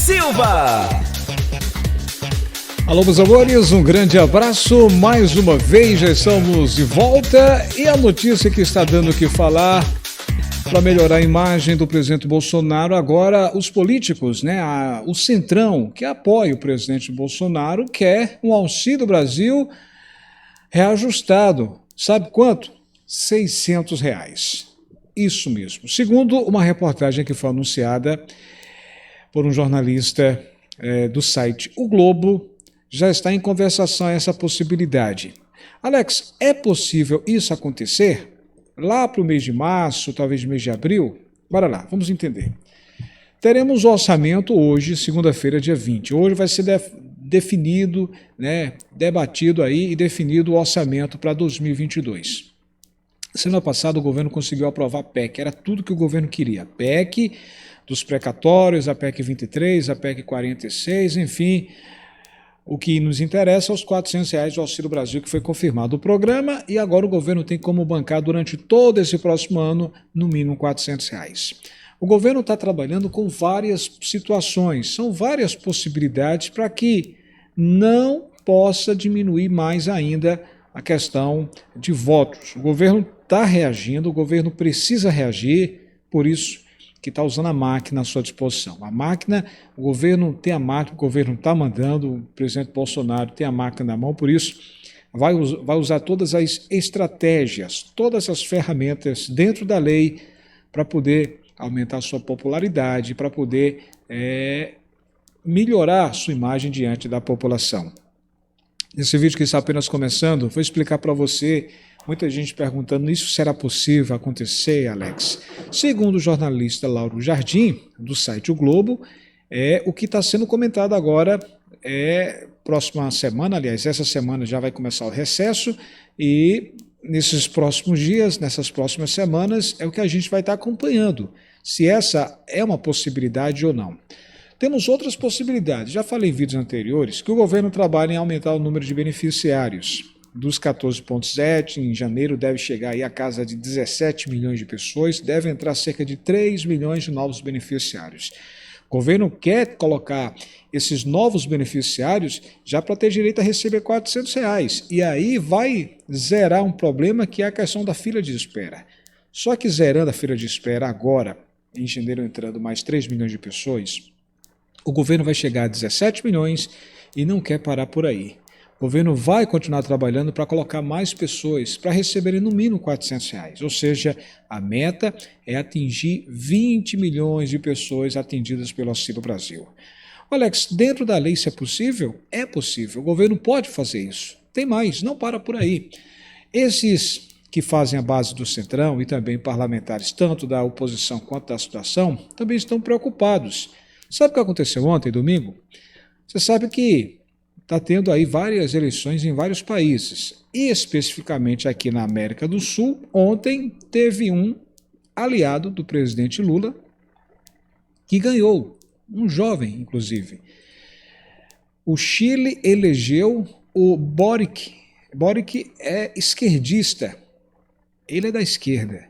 Silva. Alô, meus amores, um grande abraço. Mais uma vez já estamos de volta e a notícia que está dando o que falar para melhorar a imagem do presidente Bolsonaro. Agora, os políticos, o Centrão, que apoia o presidente Bolsonaro, quer um Auxílio Brasil reajustado. Sabe quanto? R$600. Isso mesmo. Segundo uma reportagem que foi anunciada por um jornalista do site O Globo, já está em conversação essa possibilidade. Alex, é possível isso acontecer? Lá para o mês de março, talvez mês de abril? Bora lá, vamos entender. Teremos o orçamento hoje, segunda-feira, dia 20. Hoje vai ser definido, debatido aí e definido o orçamento para 2022. Semana passada o governo conseguiu aprovar a PEC, era tudo que o governo queria. A PEC dos precatórios, a PEC 23, a PEC 46, enfim. O que nos interessa é os R$400 do Auxílio Brasil, que foi confirmado o programa, e agora o governo tem como bancar durante todo esse próximo ano, no mínimo R$400. O governo está trabalhando com várias situações, são várias possibilidades para que não possa diminuir mais ainda a questão de votos. O governo está reagindo, o governo precisa reagir, por isso que está usando a máquina à sua disposição. A máquina, o governo tem a máquina, o governo está mandando, o presidente Bolsonaro tem a máquina na mão, por isso vai usar todas as estratégias, todas as ferramentas dentro da lei para poder aumentar a sua popularidade, para poder melhorar a sua imagem diante da população. Nesse vídeo que está apenas começando, vou explicar para você. Muita gente perguntando, isso será possível acontecer, Alex? Segundo o jornalista Lauro Jardim, do site O Globo, o que está sendo comentado agora próxima semana, aliás, essa semana já vai começar o recesso, e nesses próximos dias, nessas próximas semanas, é o que a gente vai estar acompanhando, se essa é uma possibilidade ou não. Temos outras possibilidades, já falei em vídeos anteriores, que o governo trabalha em aumentar o número de beneficiários. Dos 14,7, em janeiro deve chegar aí a casa de 17 milhões de pessoas, deve entrar cerca de 3 milhões de novos beneficiários. O governo quer colocar esses novos beneficiários já para ter direito a receber R$400. E aí vai zerar um problema que é a questão da fila de espera. Só que zerando a fila de espera agora, em janeiro entrando mais 3 milhões de pessoas, o governo vai chegar a 17 milhões e não quer parar por aí. O governo vai continuar trabalhando para colocar mais pessoas para receberem no mínimo R$400, ou seja, a meta é atingir 20 milhões de pessoas atendidas pelo Auxílio Brasil. Alex, dentro da lei isso é possível? É possível, o governo pode fazer isso. Tem mais, não para por aí. Esses que fazem a base do Centrão e também parlamentares, tanto da oposição quanto da situação, também estão preocupados. Sabe o que aconteceu ontem, domingo? Você sabe que está tendo aí várias eleições em vários países, e especificamente aqui na América do Sul, ontem teve um aliado do presidente Lula que ganhou, um jovem inclusive. O Chile elegeu o Boric. Boric é esquerdista, ele é da esquerda,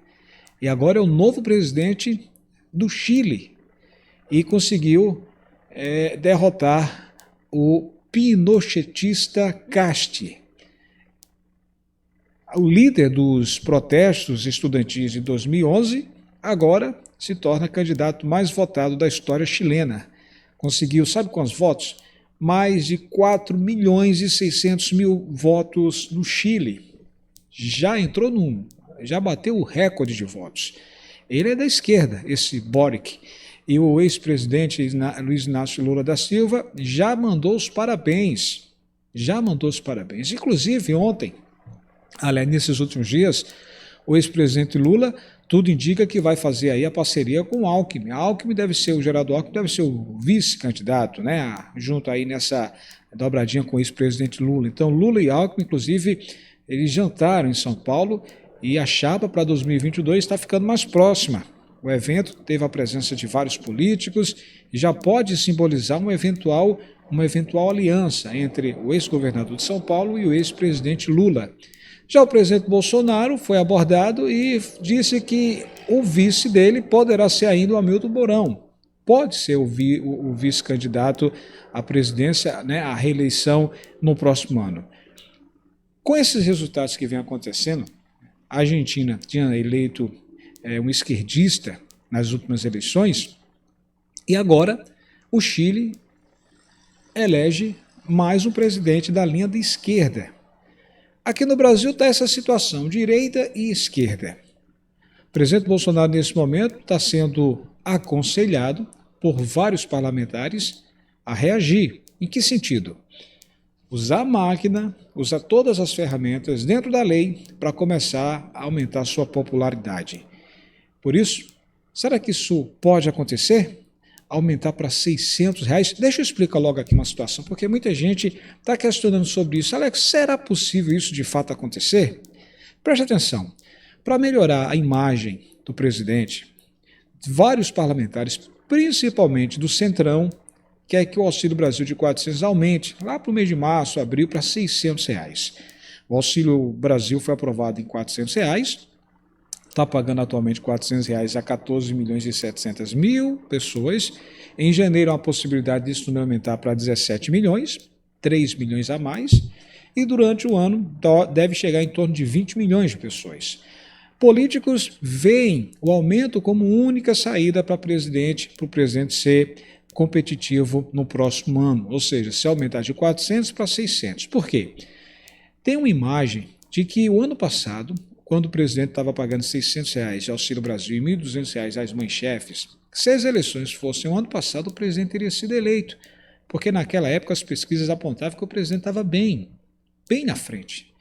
e agora é o novo presidente do Chile, e conseguiu derrotar o pinochetista Casti. O líder dos protestos estudantis de 2011 agora se torna candidato mais votado da história chilena. Conseguiu, sabe quantos votos? Mais de 4 milhões e 600 mil votos no Chile. Já bateu o recorde de votos. Ele é da esquerda, esse Boric. E o ex-presidente Luiz Inácio Lula da Silva já mandou os parabéns. Inclusive, ontem, aliás, nesses últimos dias, o ex-presidente Lula, tudo indica que vai fazer aí a parceria com o Alckmin. A Alckmin deve ser, o Geraldo Alckmin deve ser o vice-candidato, junto aí nessa dobradinha com o ex-presidente Lula. Então, Lula e Alckmin, inclusive, eles jantaram em São Paulo e a chapa para 2022 está ficando mais próxima. O evento teve a presença de vários políticos e já pode simbolizar uma eventual aliança entre o ex-governador de São Paulo e o ex-presidente Lula. Já o presidente Bolsonaro foi abordado e disse que o vice dele poderá ser ainda o Hamilton Mourão. pode ser o vice-candidato à presidência, né, à reeleição no próximo ano. Com esses resultados que vem acontecendo, a Argentina tinha eleito um esquerdista nas últimas eleições e agora o Chile elege mais um presidente da linha da esquerda. Aqui no Brasil está essa situação, direita e esquerda. O presidente Bolsonaro, nesse momento, está sendo aconselhado por vários parlamentares a reagir. Em que sentido? Usar a máquina, usar todas as ferramentas dentro da lei para começar a aumentar a sua popularidade. Por isso, será que isso pode acontecer? Aumentar para R$600? Deixa eu explicar logo aqui uma situação, porque muita gente está questionando sobre isso. Alex, será possível isso de fato acontecer? Preste atenção. Para melhorar a imagem do presidente, vários parlamentares, principalmente do Centrão, quer que o Auxílio Brasil de R$400 aumente lá para o mês de março, abril, para R$600. O Auxílio Brasil foi aprovado em R$400, está pagando atualmente R$400 a 14.700.000 pessoas. Em janeiro, há uma possibilidade disso também aumentar para 17 milhões, 3 milhões a mais, e durante o ano deve chegar em torno de 20 milhões de pessoas. Políticos veem o aumento como única saída para o presidente ser competitivo no próximo ano, ou seja, se aumentar de 400 para 600. Por quê? Tem uma imagem de que o ano passado, quando o presidente estava pagando R$600 de Auxílio Brasil e R$1.200 às mães-chefes, se as eleições fossem o ano passado, o presidente teria sido eleito, porque naquela época as pesquisas apontavam que o presidente estava bem na frente.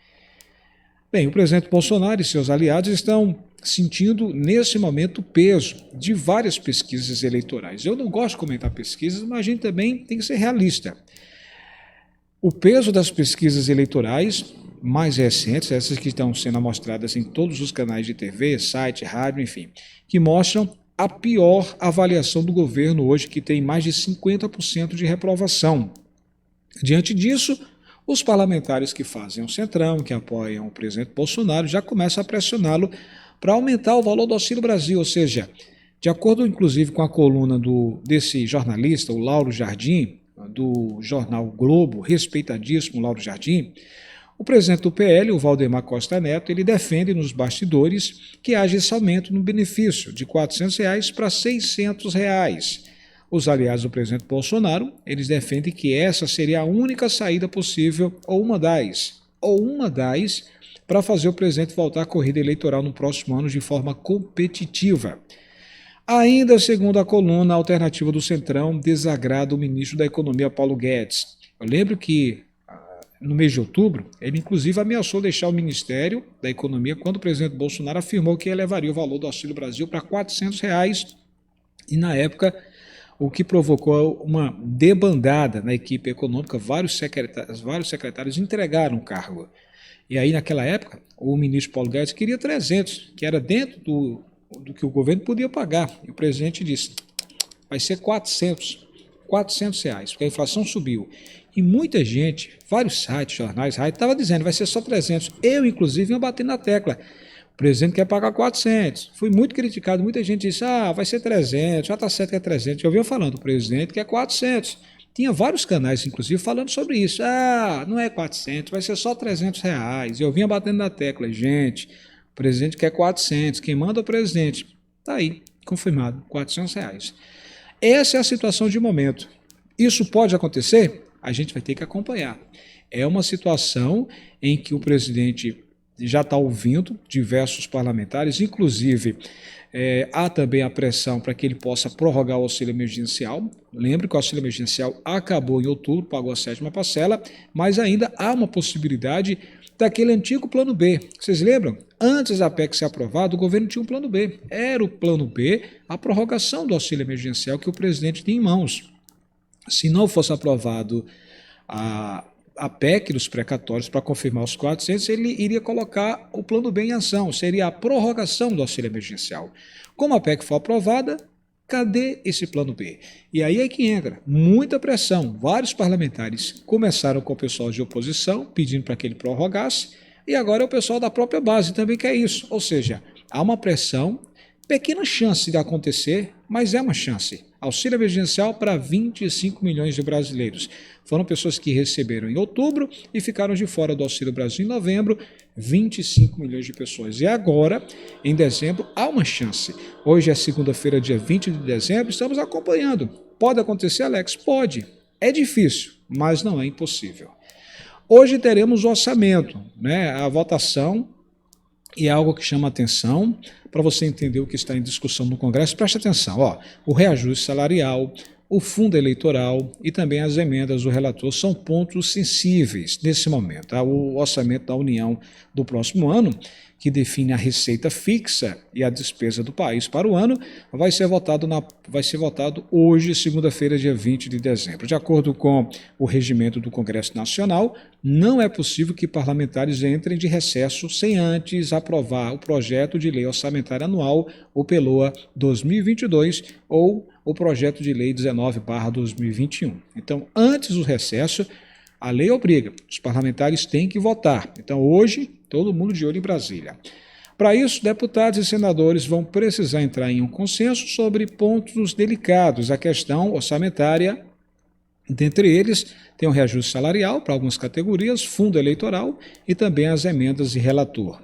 Bem, o presidente Bolsonaro e seus aliados estão sentindo, nesse momento, o peso de várias pesquisas eleitorais. Eu não gosto de comentar pesquisas, mas a gente também tem que ser realista. O peso das pesquisas eleitorais mais recentes, essas que estão sendo amostradas em todos os canais de TV, site, rádio, enfim, que mostram a pior avaliação do governo hoje, que tem mais de 50% de reprovação. Diante disso, os parlamentares que fazem o Centrão, que apoiam o presidente Bolsonaro, já começam a pressioná-lo para aumentar o valor do Auxílio Brasil, ou seja, de acordo inclusive com a coluna desse jornalista, o Lauro Jardim, do jornal Globo, respeitadíssimo Lauro Jardim, o presidente do PL, o Valdemar Costa Neto, ele defende nos bastidores que haja esse aumento no benefício de R$400 para R$600. Os aliados do presidente Bolsonaro, eles defendem que essa seria a única saída possível, ou uma das, para fazer o presidente voltar à corrida eleitoral no próximo ano de forma competitiva. Ainda segundo a coluna, a alternativa do Centrão desagrada o ministro da Economia, Paulo Guedes. Eu lembro que no mês de outubro, ele inclusive ameaçou deixar o Ministério da Economia quando o presidente Bolsonaro afirmou que elevaria o valor do Auxílio Brasil para R$400, e na época o que provocou uma debandada na equipe econômica, vários secretários entregaram o cargo. E aí, naquela época, o ministro Paulo Guedes queria 300, que era dentro do que o governo podia pagar. E o presidente disse, vai ser R$400, porque a inflação subiu. E muita gente, vários sites, jornais, rádio, estava dizendo, vai ser só 300. Eu, inclusive, ia bater na tecla. O presidente quer pagar 400. Fui muito criticado, muita gente disse, vai ser 300, já está certo que é 300. Eu vinha falando, o presidente quer 400. Tinha vários canais, inclusive, falando sobre isso. Não é 400, vai ser só R$300. Eu vinha batendo na tecla, gente, o presidente quer 400, quem manda é o presidente. Está aí, confirmado, R$400. Essa é a situação de momento. Isso pode acontecer? A gente vai ter que acompanhar. É uma situação em que o presidente já está ouvindo diversos parlamentares, inclusive há também a pressão para que ele possa prorrogar o auxílio emergencial. Lembre que o auxílio emergencial acabou em outubro, pagou a 7ª parcela, mas ainda há uma possibilidade daquele antigo plano B. Vocês lembram? Antes da PEC ser aprovada, o governo tinha um plano B. Era o plano B, a prorrogação do auxílio emergencial que o presidente tem em mãos. Se não fosse aprovado a PEC dos precatórios para confirmar os 400, ele iria colocar o plano B em ação, seria a prorrogação do auxílio emergencial. Como a PEC foi aprovada, cadê esse plano B? E aí é que entra muita pressão. Vários parlamentares começaram com o pessoal de oposição, pedindo para que ele prorrogasse, e agora é o pessoal da própria base também quer isso. Ou seja, há uma pressão, pequena chance de acontecer, mas é uma chance. auxílio emergencial para 25 milhões de brasileiros. Foram pessoas que receberam em outubro e ficaram de fora do Auxílio Brasil em novembro, 25 milhões de pessoas. E agora, em dezembro, há uma chance. Hoje é segunda-feira, dia 20 de dezembro, estamos acompanhando. Pode acontecer, Alex? Pode. É difícil, mas não é impossível. Hoje teremos o orçamento, né? A votação, e é algo que chama atenção para você entender o que está em discussão no Congresso. Preste atenção, ó, o reajuste salarial, o fundo eleitoral e também as emendas do relator são pontos sensíveis nesse momento. Tá? O orçamento da União do próximo ano, que define a receita fixa e a despesa do país para o ano, vai ser votado hoje, segunda-feira, dia 20 de dezembro. De acordo com o regimento do Congresso Nacional, não é possível que parlamentares entrem de recesso sem antes aprovar o projeto de lei orçamentária anual, o PELOA 2022, ou o projeto de lei 19/2021. Então, antes do recesso, a lei obriga, os parlamentares têm que votar. Então, hoje, todo mundo de olho em Brasília. Para isso, deputados e senadores vão precisar entrar em um consenso sobre pontos delicados, a questão orçamentária. Dentre eles, tem o reajuste salarial para algumas categorias, fundo eleitoral e também as emendas de relator.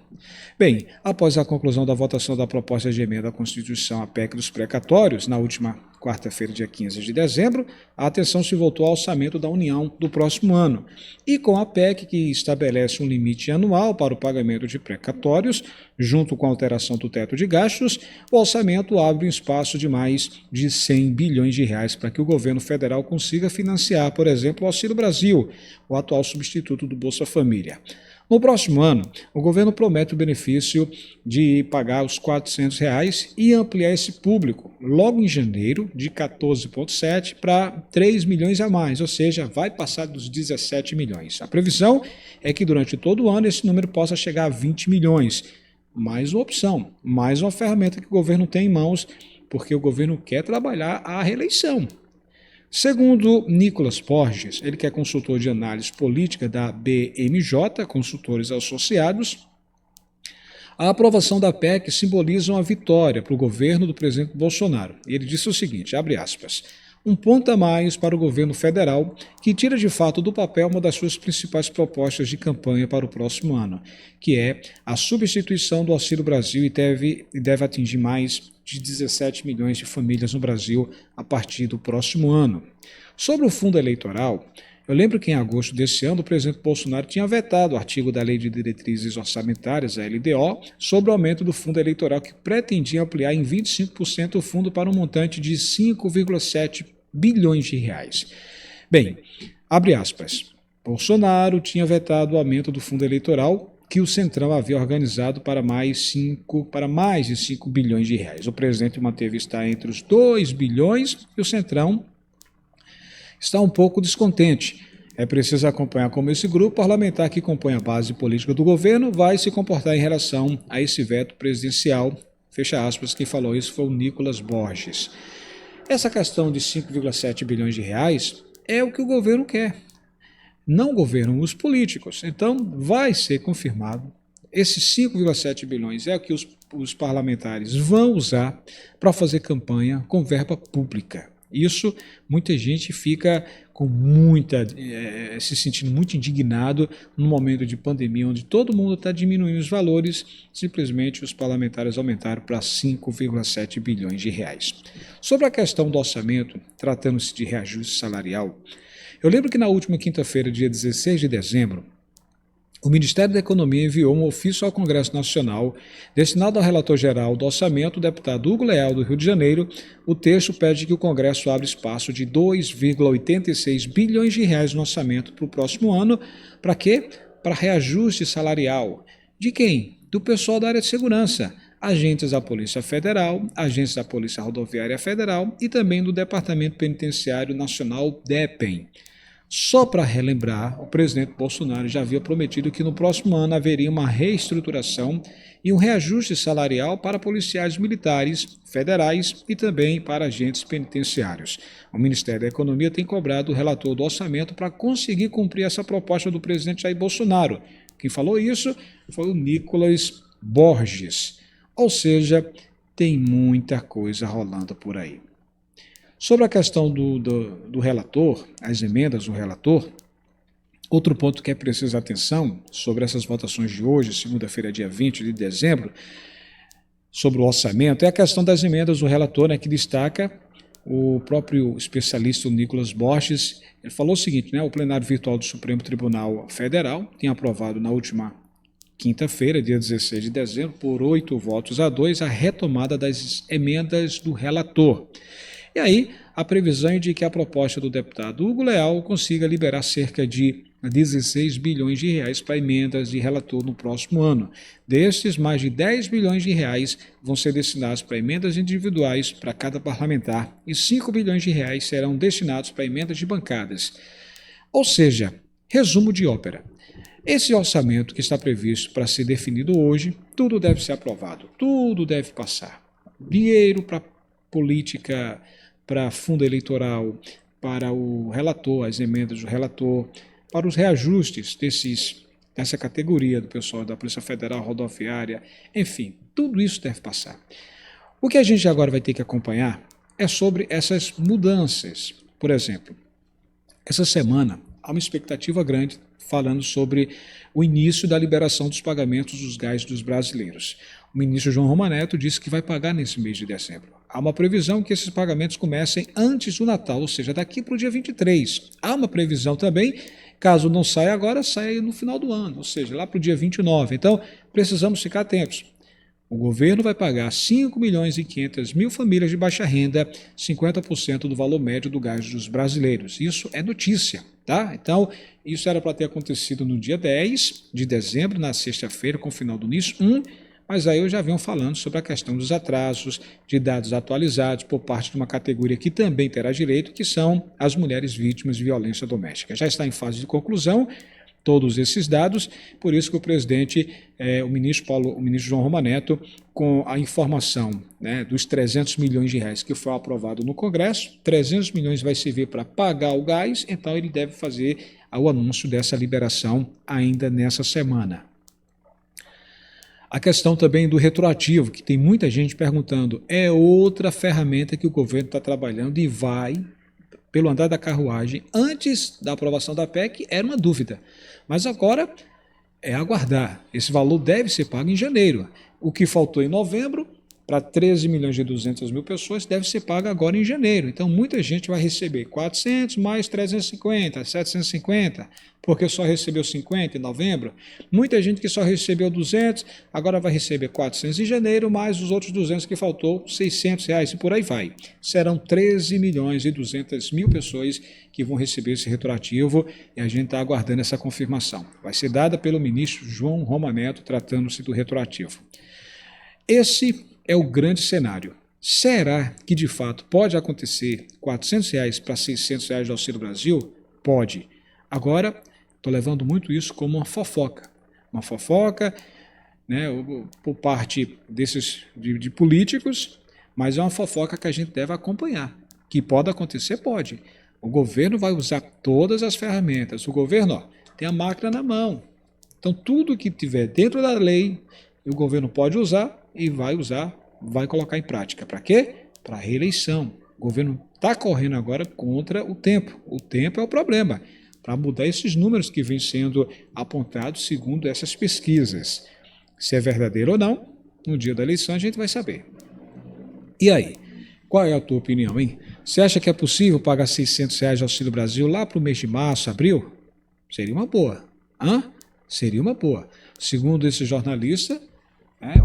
Bem, após a conclusão da votação da proposta de emenda à Constituição, a PEC dos precatórios, na última quarta-feira, dia 15 de dezembro, a atenção se voltou ao orçamento da União do próximo ano. E com a PEC, que estabelece um limite anual para o pagamento de precatórios, junto com a alteração do teto de gastos, o orçamento abre um espaço de mais de 100 bilhões de reais para que o governo federal consiga financiar, por exemplo, o Auxílio Brasil, o atual substituto do Bolsa Família. No próximo ano, o governo promete o benefício de pagar os R$ 400 e ampliar esse público logo em janeiro, de 14,7 para 3 milhões a mais, ou seja, vai passar dos 17 milhões. A previsão é que durante todo o ano esse número possa chegar a 20 milhões. Mais uma opção, mais uma ferramenta que o governo tem em mãos, porque o governo quer trabalhar a reeleição. Segundo Nicolas Borges, ele que é consultor de análise política da BMJ, Consultores Associados, a aprovação da PEC simboliza uma vitória para o governo do presidente Bolsonaro. E ele disse o seguinte, abre aspas, um ponto a mais para o governo federal, que tira de fato do papel uma das suas principais propostas de campanha para o próximo ano, que é a substituição do Auxílio Brasil e deve atingir mais de 17 milhões de famílias no Brasil a partir do próximo ano. Sobre o fundo eleitoral, eu lembro que em agosto desse ano o presidente Bolsonaro tinha vetado o artigo da Lei de Diretrizes Orçamentárias, a LDO, sobre o aumento do fundo eleitoral que pretendia ampliar em 25% o fundo para um montante de 5,7 bilhões de reais. Bem, abre aspas, Bolsonaro tinha vetado o aumento do fundo eleitoral que o Centrão havia organizado para mais de 5 bilhões de reais. O presidente manteve estar entre os 2 bilhões e o Centrão está um pouco descontente. É preciso acompanhar como esse grupo parlamentar que compõe a base política do governo vai se comportar em relação a esse veto presidencial. Fecha aspas, quem falou isso foi o Nicolas Borges. Essa questão de 5,7 bilhões de reais é o que o governo quer. Não governam os políticos. Então, vai ser confirmado. Esses 5,7 bilhões é o que os parlamentares vão usar para fazer campanha com verba pública. Isso, muita gente fica se sentindo muito indignado no momento de pandemia, onde todo mundo está diminuindo os valores, simplesmente os parlamentares aumentaram para 5,7 bilhões de reais. Sobre a questão do orçamento, tratando-se de reajuste salarial, eu lembro que na última quinta-feira, dia 16 de dezembro, o Ministério da Economia enviou um ofício ao Congresso Nacional destinado ao relator-geral do orçamento, o deputado Hugo Leal, do Rio de Janeiro. O texto pede que o Congresso abra espaço de 2,86 bilhões de reais no orçamento para o próximo ano. Para quê? Para reajuste salarial. De quem? Do pessoal da área de segurança. Agentes da Polícia Federal, agentes da Polícia Rodoviária Federal e também do Departamento Penitenciário Nacional, DEPEN. Só para relembrar, o presidente Bolsonaro já havia prometido que no próximo ano haveria uma reestruturação e um reajuste salarial para policiais militares, federais e também para agentes penitenciários. O Ministério da Economia tem cobrado o relator do orçamento para conseguir cumprir essa proposta do presidente Jair Bolsonaro. Quem falou isso foi o Nicolas Borges. Ou seja, tem muita coisa rolando por aí. Sobre a questão do relator, as emendas do relator, outro ponto que é preciso atenção sobre essas votações de hoje, segunda-feira, dia 20 de dezembro, sobre o orçamento, é a questão das emendas do relator, né, que destaca o próprio especialista Nicolas Borges. Ele falou o seguinte, né, o plenário virtual do Supremo Tribunal Federal tinha aprovado na última quinta-feira, dia 16 de dezembro, por 8 votos a 2, a retomada das emendas do relator. E aí, a previsão é de que a proposta do deputado Hugo Leal consiga liberar cerca de 16 bilhões de reais para emendas de relator no próximo ano. Destes, mais de 10 bilhões de reais vão ser destinados para emendas individuais para cada parlamentar e 5 bilhões de reais serão destinados para emendas de bancadas. Ou seja, resumo de ópera. Esse orçamento que está previsto para ser definido hoje, tudo deve ser aprovado, tudo deve passar. Dinheiro para política, para fundo eleitoral, para o relator, as emendas do relator, para os reajustes dessa categoria do pessoal da Polícia Federal, Rodoviária, enfim, tudo isso deve passar. O que a gente agora vai ter que acompanhar é sobre essas mudanças. Por exemplo, essa semana há uma expectativa grande falando sobre o início da liberação dos pagamentos dos gás dos brasileiros. O ministro João Romaneto disse que vai pagar nesse mês de dezembro. Há uma previsão que esses pagamentos comecem antes do Natal, ou seja, daqui para o dia 23. Há uma previsão também, caso não saia agora, saia no final do ano, ou seja, lá para o dia 29. Então, precisamos ficar atentos. O governo vai pagar 5.500.000 famílias de baixa renda, 50% do valor médio do gás dos brasileiros. Isso é notícia, tá? Então, isso era para ter acontecido no dia 10 de dezembro, na sexta-feira, com o final do NIS 1, mas aí eu já venho falando sobre a questão dos atrasos de dados atualizados por parte de uma categoria que também terá direito, que são as mulheres vítimas de violência doméstica. Já está em fase de conclusão todos esses dados, por isso que o presidente, o ministro João Romaneto, com a informação, né, dos 300 milhões de reais que foi aprovado no Congresso, 300 milhões vai servir para pagar o gás, então ele deve fazer o anúncio dessa liberação ainda nessa semana. A questão também do retroativo, que tem muita gente perguntando, é outra ferramenta que o governo está trabalhando e vai, pelo andar da carruagem. Antes da aprovação da PEC era uma dúvida, mas agora é aguardar. Esse valor deve ser pago em janeiro. O que faltou em novembro, para 13.200.000 pessoas, deve ser pago agora em janeiro. Então, muita gente vai receber 400 mais 350, 750, porque só recebeu 50 em novembro. Muita gente que só recebeu 200, agora vai receber 400 em janeiro, mais os outros 200 que faltou, 600 reais, e por aí vai. Serão 13.200.000 pessoas que vão receber esse retroativo, e a gente está aguardando essa confirmação. Vai ser dada pelo ministro João Romaneto, tratando-se do retroativo. Esse é o grande cenário. Será que de fato pode acontecer 400 reais para 600 reais de Auxílio Brasil? Pode. Agora, estou levando muito isso como uma fofoca. Uma fofoca, né, por parte de políticos, mas é uma fofoca que a gente deve acompanhar. Que pode acontecer? Pode. O governo vai usar todas as ferramentas. O governo tem a máquina na mão. Então, tudo que tiver dentro da lei, o governo pode usar e vai colocar em prática. Para quê? Para a reeleição. O governo está correndo agora contra o tempo. O tempo é o problema, para mudar esses números que vêm sendo apontados segundo essas pesquisas. Se é verdadeiro ou não, no dia da eleição a gente vai saber. E aí? Qual é a tua opinião, hein? Você acha que é possível pagar 600 reais de Auxílio Brasil lá para o mês de março, abril? Seria uma boa. Seria uma boa. Segundo esse jornalista,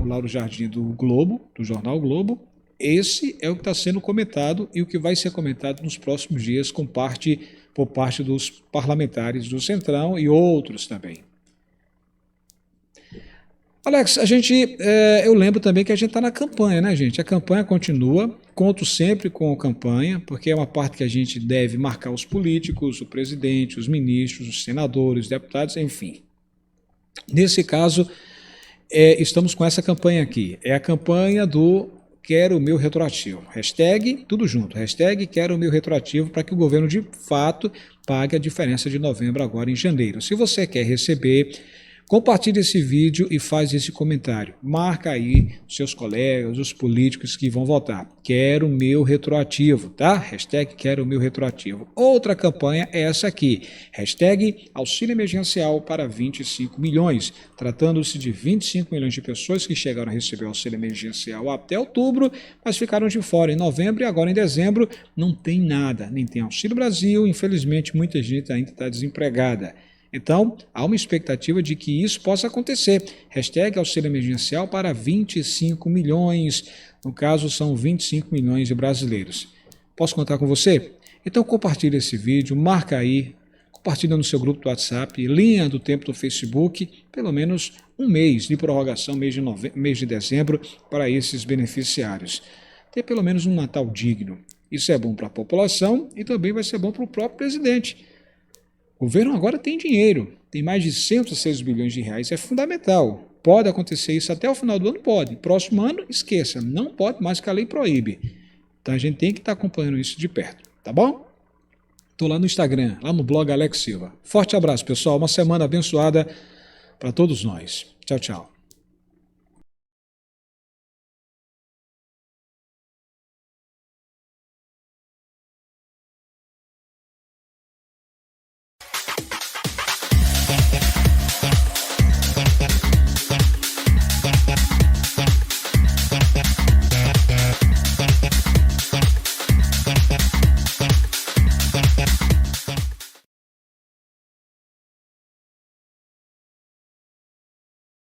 o Lauro Jardim do Globo, do jornal Globo, esse é o que está sendo comentado e o que vai ser comentado nos próximos dias por parte dos parlamentares do Centrão e outros também. Alex, eu lembro também que a gente está na campanha, né, gente? A campanha continua, conto sempre com a campanha, porque é uma parte que a gente deve marcar os políticos, o presidente, os ministros, os senadores, os deputados, enfim. Nesse caso, estamos com essa campanha aqui. É a campanha do Quero o Meu Retroativo. Hashtag, tudo junto. Hashtag Quero o Meu Retroativo, para que o governo, de fato, pague a diferença de novembro agora em janeiro. Se você quer receber Compartilhe esse vídeo e faz esse comentário. Marca aí os seus colegas, os políticos que vão votar. Quero meu retroativo, tá? Hashtag quero meu retroativo. Outra campanha é essa aqui. Hashtag auxílio emergencial para 25 milhões. Tratando-se de 25 milhões de pessoas que chegaram a receber o auxílio emergencial até outubro, mas ficaram de fora em novembro e agora em dezembro não tem nada. Nem tem Auxílio Brasil, infelizmente muita gente ainda está desempregada. Então, há uma expectativa de que isso possa acontecer. Hashtag auxílio emergencial para 25 milhões. No caso, são 25 milhões de brasileiros. Posso contar com você? Então, compartilhe esse vídeo, marca aí, compartilha no seu grupo do WhatsApp, linha do tempo do Facebook, pelo menos um mês de prorrogação, mês de dezembro, para esses beneficiários. Ter pelo menos um Natal digno. Isso é bom para a população e também vai ser bom para o próprio presidente. O governo agora tem dinheiro, tem mais de 106 bilhões de reais, é fundamental. Pode acontecer isso até o final do ano? Pode. Próximo ano, esqueça, não pode mais que a lei proíbe. Então a gente tem que estar acompanhando isso de perto, tá bom? Estou lá no Instagram, lá no blog Alex Silva. Forte abraço, pessoal, uma semana abençoada para todos nós. Tchau, tchau.